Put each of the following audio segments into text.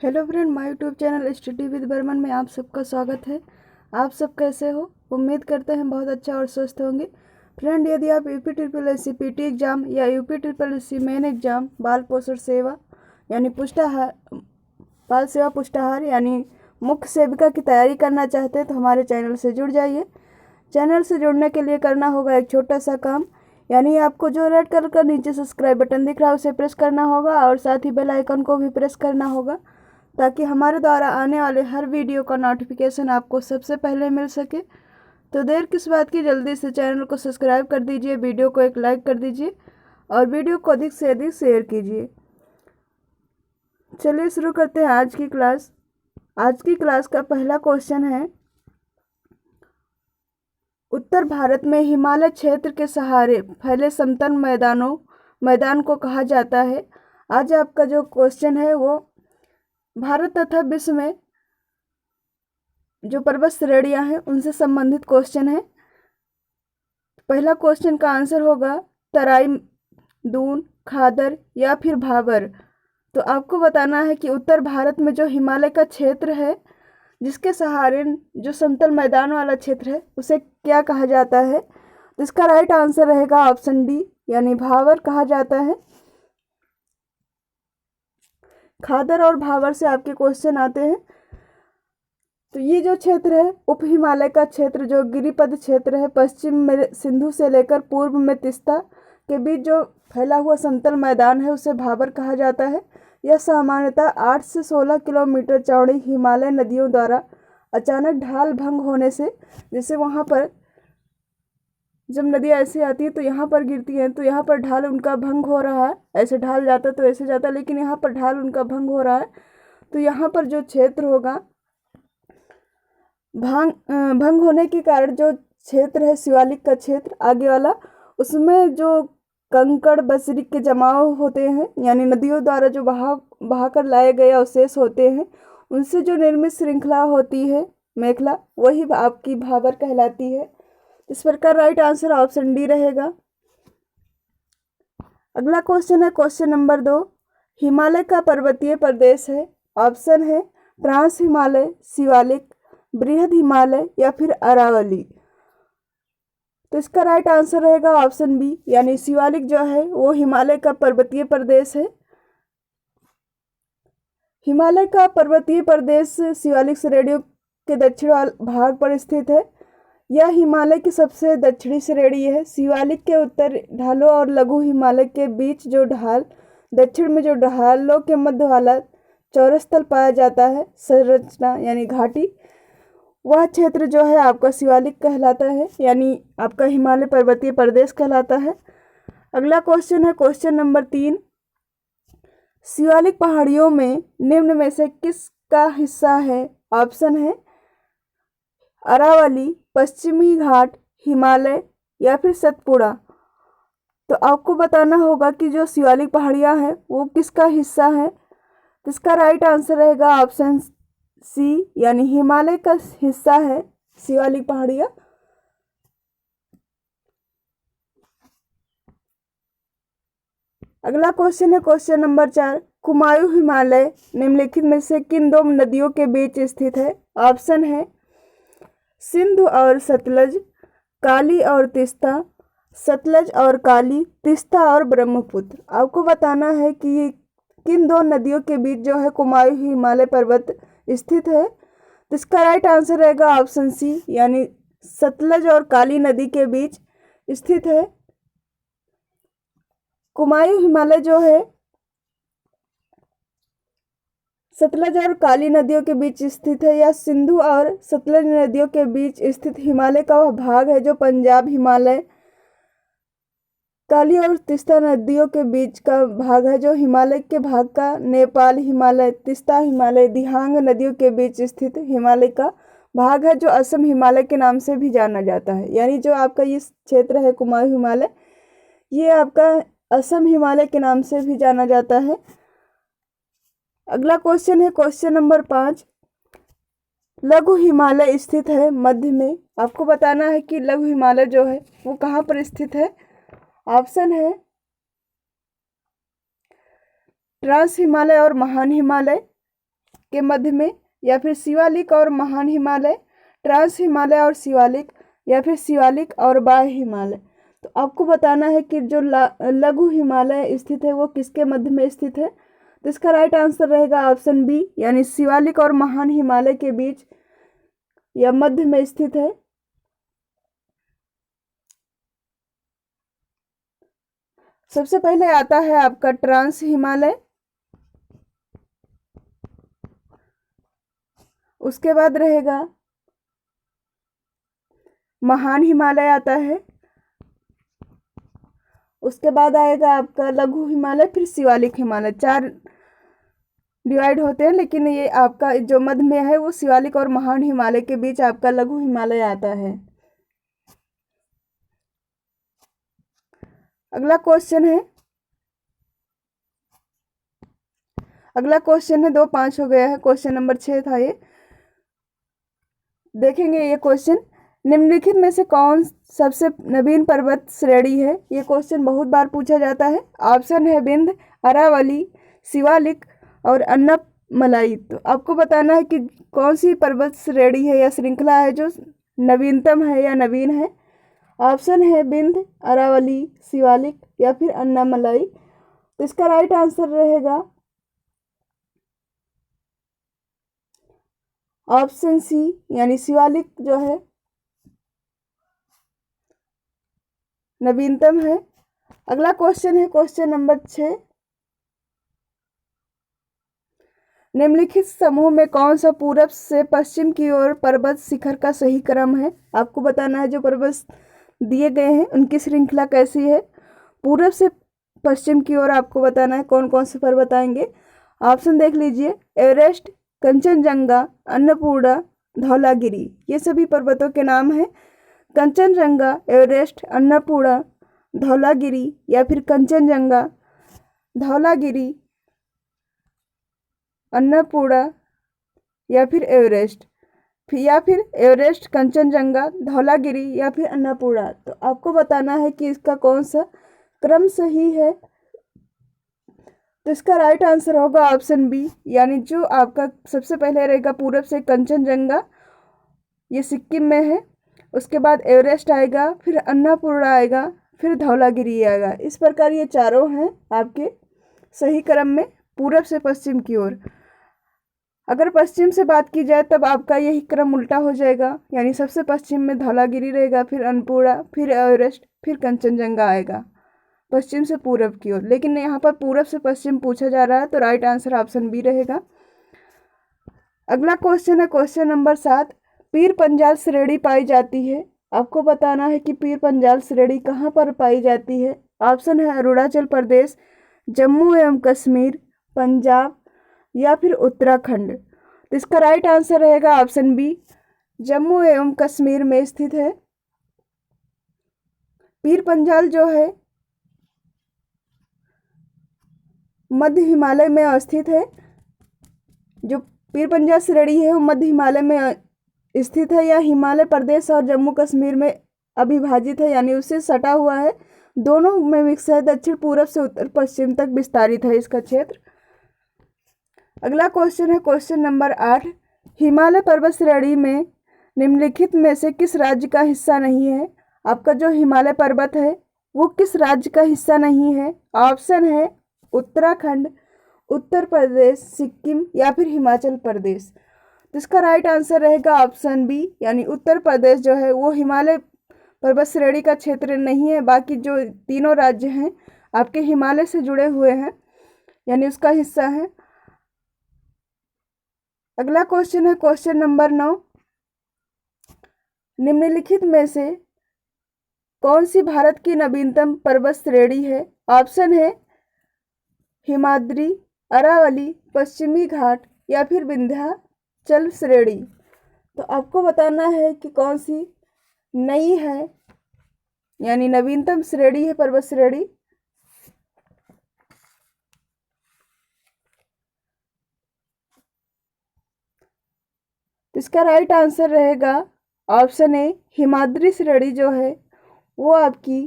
Hello friend, my YouTube channel study with Burman में आप सबका स्वागत है। आप सब कैसे हो? उम्मीद करते हैं बहुत अच्छा और स्वस्थ होंगे। फ्रेंड, यदि आप UP triple S C PT exam या UP triple S C main exam बाल पोषण सेवा यानी पुष्टाहार बाल सेवा पुष्टाहार यानी मुख्य सेविका की तैयारी करना चाहते हैं तो हमारे चैनल से जुड़ जाइए। चैनल से जुड़ने के लिए करना होगा एक छोटा सा काम, यानी आपको जो रेड कलर का नीचे सब्सक्राइब बटन दिख रहा है उसे प्रेस करना होगा और साथ ही बेल आइकन को भी प्रेस करना होगा ताकि हमारे द्वारा आने वाले हर वीडियो का नोटिफिकेशन आपको सबसे पहले मिल सके। तो देर किस बात की, जल्दी से चैनल को सब्सक्राइब कर दीजिए, वीडियो को एक लाइक कर दीजिए और वीडियो को अधिक से अधिक शेयर कीजिए। चलिए शुरू करते हैं आज की क्लास। आज की क्लास का पहला क्वेश्चन है, उत्तर भारत में हिमालय क्षेत्र के सहारे फैले समतल मैदान को कहा जाता है। आज आपका जो क्वेश्चन है वो भारत तथा विश्व में जो पर्वत श्रेणियां हैं उनसे संबंधित क्वेश्चन है। पहला क्वेश्चन का आंसर होगा तराई, दून, खादर या फिर भाबर। तो आपको बताना है कि उत्तर भारत में जो हिमालय का क्षेत्र है जिसके सहारे जो समतल मैदान वाला क्षेत्र है उसे क्या कहा जाता है? तो इसका राइट आंसर रहेगा ऑप्शन डी, यानी भाबर कहा जाता है। खादर और भाबर से आपके क्वेश्चन आते हैं। तो ये जो क्षेत्र है उप हिमालय का क्षेत्र, जो गिरिपद क्षेत्र है, पश्चिम में सिंधु से लेकर पूर्व में तीस्ता के बीच जो फैला हुआ समतल मैदान है उसे भाबर कहा जाता है। यह सामान्यतः 8 से 16 किलोमीटर चौड़ी हिमालय नदियों द्वारा अचानक ढाल भंग होने से, जैसे वहाँ पर जब नदियाँ ऐसे आती है तो यहाँ पर गिरती हैं तो यहाँ पर ढाल उनका भंग हो रहा है, ऐसे ढाल जाता तो ऐसे जाता, लेकिन यहाँ पर ढाल उनका भंग हो रहा है। तो यहाँ पर जो क्षेत्र होगा भंग होने के कारण जो क्षेत्र है शिवालिक का क्षेत्र आगे वाला, उसमें जो कंकड़ बजरी के जमाव होते हैं, यानी नदियों द्वारा जो बहाकर लाए गए अवशेष होते हैं, उनसे जो निर्मित श्रृंखला होती है मेखला, वही आपकी भाबर कहलाती है। इस प्रकार राइट आंसर ऑप्शन डी रहेगा। अगला क्वेश्चन है क्वेश्चन नंबर 2, हिमालय का पर्वतीय प्रदेश है। ऑप्शन है ट्रांस हिमालय, शिवालिक, बृहद हिमालय या फिर अरावली। तो इसका राइट आंसर रहेगा ऑप्शन बी, यानी शिवालिक जो है वो हिमालय का पर्वतीय प्रदेश है। हिमालय का पर्वतीय प्रदेश शिवालिक श्रेणियों के दक्षिण भाग पर स्थित है। यह हिमालय की सबसे दक्षिणी श्रेणी है। शिवालिक के उत्तर ढालों और लघु हिमालय के बीच जो ढाल, दक्षिण में जो ढालों के मध्य वाला चौरस तल पाया जाता है संरचना यानी घाटी, वह क्षेत्र जो है आपका शिवालिक कहलाता है, यानी आपका हिमालय पर्वतीय प्रदेश कहलाता है। अगला क्वेश्चन है क्वेश्चन नंबर 3, शिवालिक पहाड़ियों में निम्न में से किसका हिस्सा है? ऑप्शन है अरावली, पश्चिमी घाट, हिमालय या फिर सतपुड़ा। तो आपको बताना होगा कि जो शिवालिक पहाड़ियाँ हैं वो किसका हिस्सा है। तो इसका राइट आंसर रहेगा ऑप्शन सी, यानी हिमालय का हिस्सा है शिवालिक पहाड़ियाँ। अगला क्वेश्चन है क्वेश्चन नंबर 4, कुमायूं हिमालय निम्नलिखित में से किन दो नदियों के बीच स्थित है? ऑप्शन है सिंधु और सतलज, काली और तीस्ता, सतलज और काली, तीस्ता और ब्रह्मपुत्र। आपको बताना है कि ये किन दो नदियों के बीच जो है कुमायूं हिमालय पर्वत स्थित है। तो इसका राइट आंसर रहेगा ऑप्शन सी, यानी सतलज और काली नदी के बीच स्थित है। कुमायूं हिमालय जो है सतलज और काली नदियों के बीच स्थित है। या सिंधु और सतलज नदियों के बीच स्थित हिमालय का वह भाग है जो पंजाब हिमालय, काली और तीस्ता नदियों के बीच का भाग है जो हिमालय के भाग का नेपाल हिमालय, तीस्ता हिमालय, दिहांग नदियों के बीच स्थित हिमालय का भाग है जो असम हिमालय के नाम से भी जाना जाता है। यानी जो आपका ये क्षेत्र है कुमायूं हिमालय, ये आपका असम हिमालय के नाम से भी जाना जाता है। अगला क्वेश्चन है क्वेश्चन नंबर 5, लघु हिमालय स्थित है मध्य में। आपको बताना है कि लघु हिमालय जो है वो कहाँ पर स्थित है। ऑप्शन है ट्रांस हिमालय और महान हिमालय, के मध्य में, या फिर शिवालिक और महान हिमालय, ट्रांस हिमालय और शिवालिक, या फिर शिवालिक और बाह्य हिमालय। तो आपको बताना है कि जो लघु हिमालय स्थित है वो किसके मध्य में स्थित है। तो इसका राइट आंसर रहेगा ऑप्शन बी, यानी शिवालिक और महान हिमालय के बीच या मध्य में स्थित है। सबसे पहले आता है आपका ट्रांस हिमालय, उसके बाद रहेगा महान हिमालय आता है, उसके बाद आएगा आपका लघु हिमालय, फिर शिवालिक हिमालय। 4 डिवाइड होते हैं, लेकिन ये आपका जो मध्य में है वो शिवालिक और महान हिमालय के बीच आपका लघु हिमालय आता है। अगला क्वेश्चन है 2-5 हो गया है, क्वेश्चन नंबर 6 था ये। देखेंगे ये क्वेश्चन, निम्नलिखित में से कौन सबसे नवीन पर्वत श्रेणी है। ये क्वेश्चन बहुत बार पूछा जाता है। ऑप्शन है विंध्य, अरावली, शिवालिक और अन्नमलाई। तो आपको बताना है कि कौन सी पर्वत श्रेणी है या श्रृंखला है जो नवीनतम है या नवीन है। ऑप्शन है विंध्य, अरावली, शिवालिक या फिर अन्नमलाई। तो इसका राइट आंसर रहेगा ऑप्शन सी, यानी शिवालिक जो है नवीनतम है। अगला क्वेश्चन है क्वेश्चन नंबर 6, निम्नलिखित समूह में कौन सा पूरब से पश्चिम की ओर पर्वत शिखर का सही क्रम है। आपको बताना है जो पर्वत दिए गए हैं उनकी श्रृंखला कैसी है। पूरब से पश्चिम की ओर आपको बताना है कौन कौन से पर्वत आएंगे। ऑप्शन देख लीजिए, एवरेस्ट, कंचनजंगा, अन्नपूर्णा, धौलागिरी। ये सभी पर्वतों के नाम हैं। कंचनजंगा, एवरेस्ट, अन्नपूर्णा, धौलागिरी या फिर कंचनजंगा, धौलागिरी, अन्नपूर्णा या फिर एवरेस्ट, या फिर एवरेस्ट, कंचनजंगा, धौलागिरी या फिर अन्नपूर्णा। तो आपको बताना है कि इसका कौन सा क्रम सही है। तो इसका राइट आंसर होगा ऑप्शन बी, यानी जो आपका सबसे पहले रहेगा पूरब से कंचनजंगा, ये सिक्किम में है, उसके बाद एवरेस्ट आएगा, फिर अन्नपूर्णा आएगा, फिर धौलागिरी आएगा। इस प्रकार ये चारों हैं आपके सही क्रम में पूरब से पश्चिम की ओर। अगर पश्चिम से बात की जाए तब आपका यही क्रम उल्टा हो जाएगा, यानी सबसे पश्चिम में धौलागिरी रहेगा, फिर अन्नपूर्णा, फिर एवरेस्ट, फिर कंचनजंगा आएगा पश्चिम से पूरब की ओर। लेकिन यहाँ पर पूरब से पश्चिम पूछा जा रहा है तो राइट आंसर ऑप्शन बी रहेगा। अगला क्वेश्चन है क्वेश्चन नंबर 7, पीर पंजाल श्रेणी पाई जाती है। आपको बताना है कि पीर पंजाल श्रेणी कहाँ पर पाई जाती है। ऑप्शन है अरुणाचल प्रदेश, जम्मू एवं कश्मीर, पंजाब या फिर उत्तराखंड। तो इसका राइट आंसर रहेगा ऑप्शन बी, जम्मू एवं कश्मीर में स्थित है। पीर पंजाल जो है मध्य हिमालय में अवस्थित है। जो पीर पंजाल श्रेणी है वो मध्य हिमालय में स्थित है या हिमालय प्रदेश और जम्मू कश्मीर में अविभाजित है, यानी उससे सटा हुआ है, दोनों में मिक्स है। दक्षिण पूरब से उत्तर पश्चिम तक विस्तारित है इसका क्षेत्र। अगला क्वेश्चन है क्वेश्चन नंबर 8, हिमालय पर्वत श्रेणी में निम्नलिखित में से किस राज्य का हिस्सा नहीं है। आपका जो हिमालय पर्वत है वो किस राज्य का हिस्सा नहीं है। ऑप्शन है उत्तराखंड, उत्तर प्रदेश, सिक्किम या फिर हिमाचल प्रदेश। तो इसका राइट आंसर रहेगा ऑप्शन बी, यानी उत्तर प्रदेश जो है वो हिमालय पर्वत श्रेणी का क्षेत्र नहीं है। बाकी जो तीनों राज्य हैं आपके हिमालय से जुड़े हुए हैं, यानी उसका हिस्सा है। अगला क्वेश्चन है क्वेश्चन नंबर 9, निम्नलिखित में से कौन सी भारत की नवीनतम पर्वत श्रेणी है। ऑप्शन है हिमाद्री, अरावली, पश्चिमी घाट या फिर विंध्याचल श्रेणी। तो आपको बताना है कि कौन सी नई है, यानी नवीनतम श्रेणी है पर्वत श्रेणी। इसका राइट आंसर रहेगा ऑप्शन ए, हिमाद्री श्रेणी जो है वो आपकी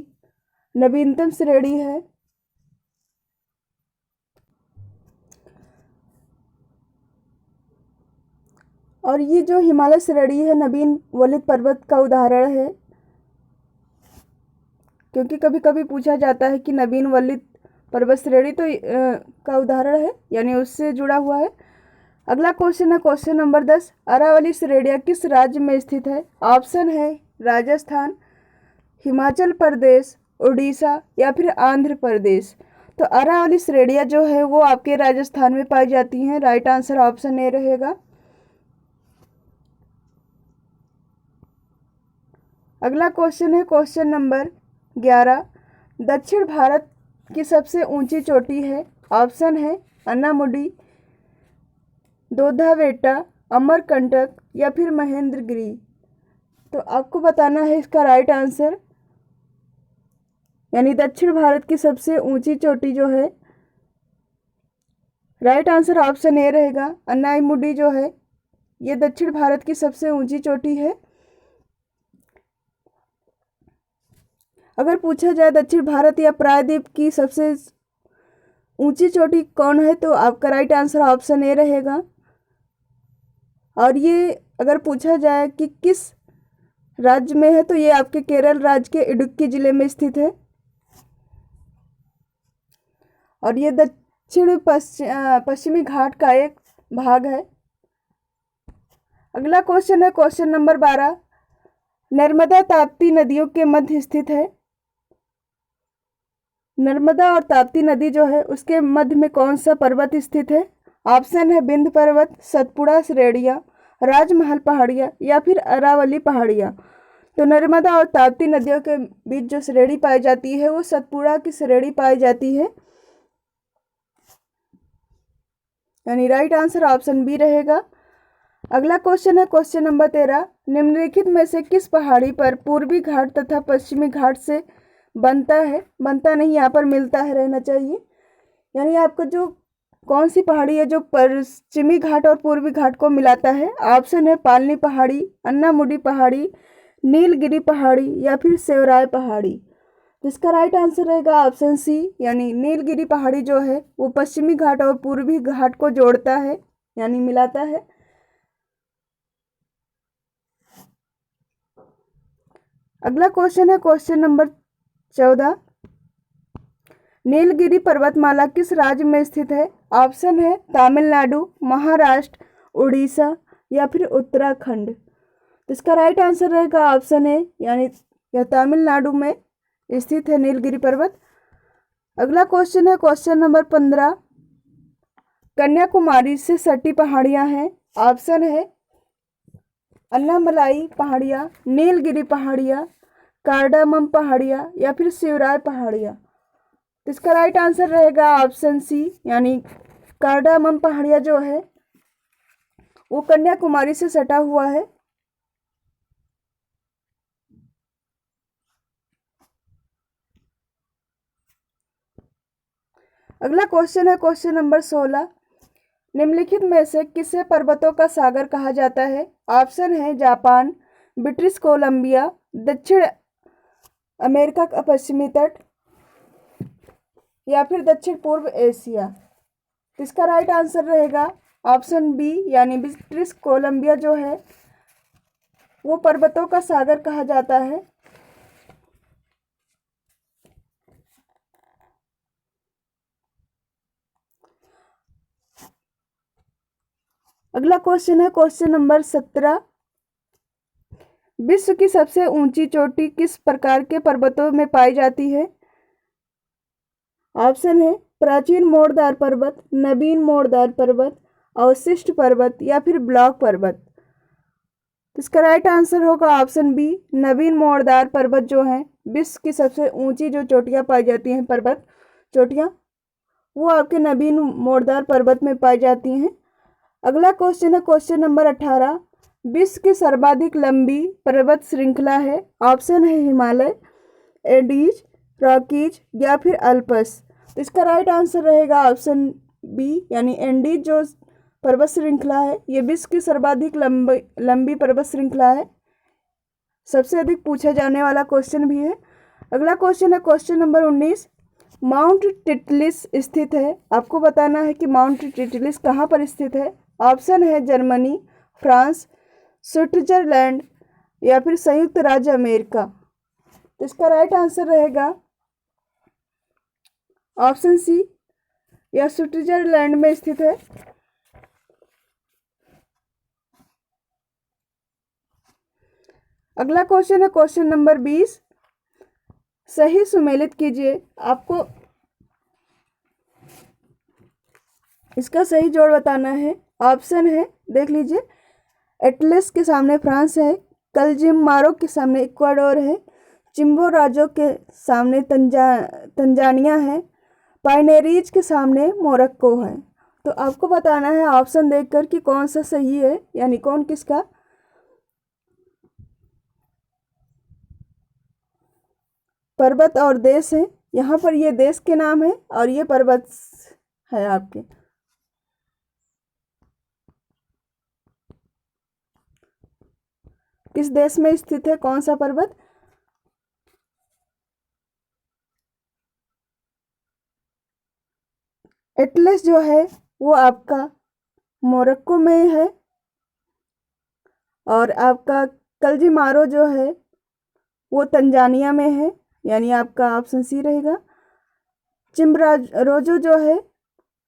नवीनतम श्रेणी है। और ये जो हिमालय श्रेणी है नवीन वलित पर्वत का उदाहरण है, क्योंकि कभी कभी पूछा जाता है कि नवीन वलित पर्वत श्रेणी तो का उदाहरण है, यानी उससे जुड़ा हुआ है। अगला क्वेश्चन है क्वेश्चन नंबर 10, अरावली श्रेणियाँ किस राज्य में स्थित है? ऑप्शन है राजस्थान, हिमाचल प्रदेश, उड़ीसा या फिर आंध्र प्रदेश। तो अरावली श्रेणियाँ जो है वो आपके राजस्थान में पाई जाती हैं। राइट आंसर ऑप्शन ए रहेगा। अगला क्वेश्चन है क्वेश्चन नंबर 11, दक्षिण भारत की सबसे ऊंची चोटी है? ऑप्शन है अन्नामुडी, दोधाबेट्टा, अमरकंटक या फिर महेंद्रगिरी। तो आपको बताना है इसका राइट आंसर, यानी दक्षिण भारत की सबसे ऊंची चोटी जो है, राइट आंसर ऑप्शन ए रहेगा। अन्नामुडी जो है ये दक्षिण भारत की सबसे ऊंची चोटी है। अगर पूछा जाए दक्षिण भारत या प्रायद्वीप की सबसे ऊंची चोटी कौन है, तो आपका राइट आंसर ऑप्शन ए रहेगा। और ये अगर पूछा जाए कि किस राज्य में है, तो ये आपके केरल राज्य के इडुक्की जिले में स्थित है और ये दक्षिण पश्चिमी घाट का एक भाग है। अगला क्वेश्चन है क्वेश्चन नंबर 12, नर्मदा ताप्ती नदियों के मध्य स्थित है? नर्मदा और ताप्ती नदी जो है उसके मध्य में कौन सा पर्वत स्थित है? ऑप्शन है विंध्य पर्वत, सतपुड़ा श्रेणियाँ, राजमहल पहाड़ियाँ या फिर अरावली पहाड़ियाँ। तो नर्मदा और ताप्ती नदियों के बीच जो श्रेणी पाई जाती है वो सतपुड़ा की श्रेणी पाई जाती है, यानी राइट आंसर ऑप्शन बी रहेगा। अगला क्वेश्चन है क्वेश्चन नंबर 13, निम्नलिखित में से किस पहाड़ी पर पूर्वी घाट तथा पश्चिमी घाट से बनता है? बनता नहीं, यहाँ पर मिलता है रहना चाहिए। यानी आपको जो कौन सी पहाड़ी है जो पश्चिमी घाट और पूर्वी घाट को मिलाता है? ऑप्शन है पालनी पहाड़ी, अन्नामुडी पहाड़ी, नीलगिरी पहाड़ी या फिर सेवराय पहाड़ी। जिसका राइट आंसर रहेगा ऑप्शन सी, यानी नीलगिरी पहाड़ी जो है वो पश्चिमी घाट और पूर्वी घाट को जोड़ता है, यानी मिलाता है। अगला क्वेश्चन है क्वेश्चन नंबर 14, नीलगिरी पर्वतमाला किस राज्य में स्थित है? ऑप्शन है तमिलनाडु, महाराष्ट्र, उड़ीसा या फिर उत्तराखंड। इसका राइट आंसर रहेगा ऑप्शन ए, यानी यह तमिलनाडु में स्थित है नीलगिरी पर्वत। अगला क्वेश्चन है क्वेश्चन नंबर 15, कन्याकुमारी से सटी पहाड़ियां हैं? ऑप्शन है अन्नामलाई पहाड़ियाँ, नीलगिरी पहाड़ियाँ, कार्डामम पहाड़ियाँ या फिर शिवराय पहाड़ियाँ। तो इसका राइट आंसर रहेगा ऑप्शन सी, यानी कार्डामम पहाड़ियाँ जो है वो कन्याकुमारी से सटा हुआ है। अगला क्वेश्चन है क्वेश्चन नंबर 16, निम्नलिखित में से किसे पर्वतों का सागर कहा जाता है? ऑप्शन है जापान, ब्रिटिश कोलंबिया, दक्षिण अमेरिका का पश्चिमी तट या फिर दक्षिण पूर्व एशिया। इसका राइट आंसर रहेगा ऑप्शन बी, यानी ब्रिटिश कोलंबिया जो है वो पर्वतों का सागर कहा जाता है। अगला क्वेश्चन है क्वेश्चन नंबर 17, विश्व की सबसे ऊंची चोटी किस प्रकार के पर्वतों में पाई जाती है? ऑप्शन है प्राचीन मोड़दार पर्वत, नवीन मोड़दार पर्वत, अवशिष्ट पर्वत या फिर ब्लॉक पर्वत। इसका राइट आंसर होगा ऑप्शन बी, नवीन मोड़दार पर्वत जो है विश्व की सबसे ऊंची जो चोटियां पाई जाती हैं पर्वत चोटियां वो आपके नवीन मोड़दार पर्वत में पाई जाती हैं। अगला क्वेश्चन है क्वेश्चन नंबर 18, विश्व की सर्वाधिक लंबी पर्वत श्रृंखला है? ऑप्शन है हिमालय, एंडीज, रॉकीज या फिर अल्पस। तो इसका राइट आंसर रहेगा ऑप्शन बी, यानी एंडीज जो पर्वत श्रृंखला है ये विश्व की सर्वाधिक लंबी पर्वत श्रृंखला है। सबसे अधिक पूछा जाने वाला क्वेश्चन भी है। अगला क्वेश्चन है क्वेश्चन नंबर 19, माउंट टिटलिस स्थित है? आपको बताना है कि माउंट टिटलिस कहाँ पर स्थित है। ऑप्शन है जर्मनी, फ्रांस, स्विट्जरलैंड या फिर संयुक्त राज्य अमेरिका। तो इसका राइट आंसर रहेगा ऑप्शन सी, यह स्विट्जरलैंड में स्थित है। अगला क्वेश्चन है क्वेश्चन नंबर 20। सही सुमेलित कीजिए। आपको इसका सही जोड़ बताना है। ऑप्शन है, देख लीजिए, एटलस के सामने फ्रांस है, कलिजिमारो के सामने इक्वाडोर है, चिम्बोराजो के सामने तंजानिया है, पाइनेरीज के सामने मोरक्को है। तो आपको बताना है ऑप्शन देखकर कि कौन सा सही है, यानी कौन किसका पर्वत और देश है। यहाँ पर ये देश के नाम है और ये पर्वत है आपके। किस देश में स्थित है कौन सा पर्वत? एटलस जो है वो आपका मोरक्को में है और आपका कलिजिमारो जो है वो तंजानिया में है, यानी आपका ऑप्शन सी रहेगा। चिम्बोराजो जो है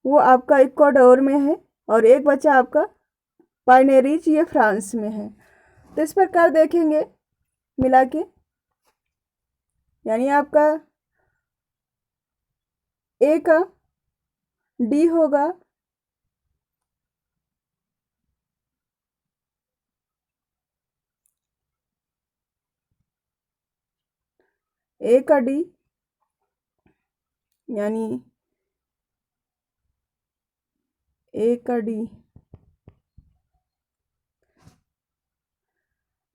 वो आपका इक्वाडोर में है और एक बचा आपका पाइनेरीज, ये फ्रांस में है। तो इस प्रकार देखेंगे मिला के, यानी आपका ए का डी होगा, ए का डी, यानी ए का डी।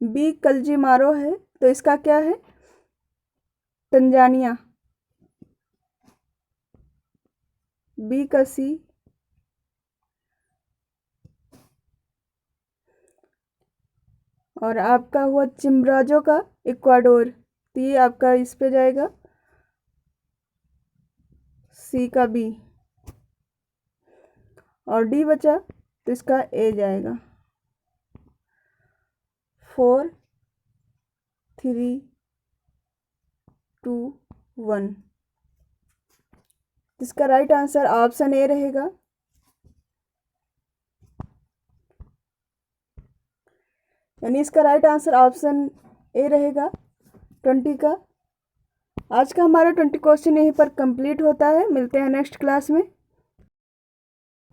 बी कलिजिमारो है, तो इसका क्या है? तंजानिया। बी का सी, और आपका हुआ चिम्बोराजो का इक्वाडोर, तो ये आपका इस पे जाएगा सी का बी, और डी बचा तो इसका ए जाएगा। 4 3 2 1। इसका राइट आंसर ऑप्शन ए रहेगा। यानी इसका राइट आंसर ऑप्शन ए रहेगा 20 का। आज का हमारा 20 क्वेश्चन यहीं पर कंप्लीट होता है। मिलते हैं नेक्स्ट क्लास में।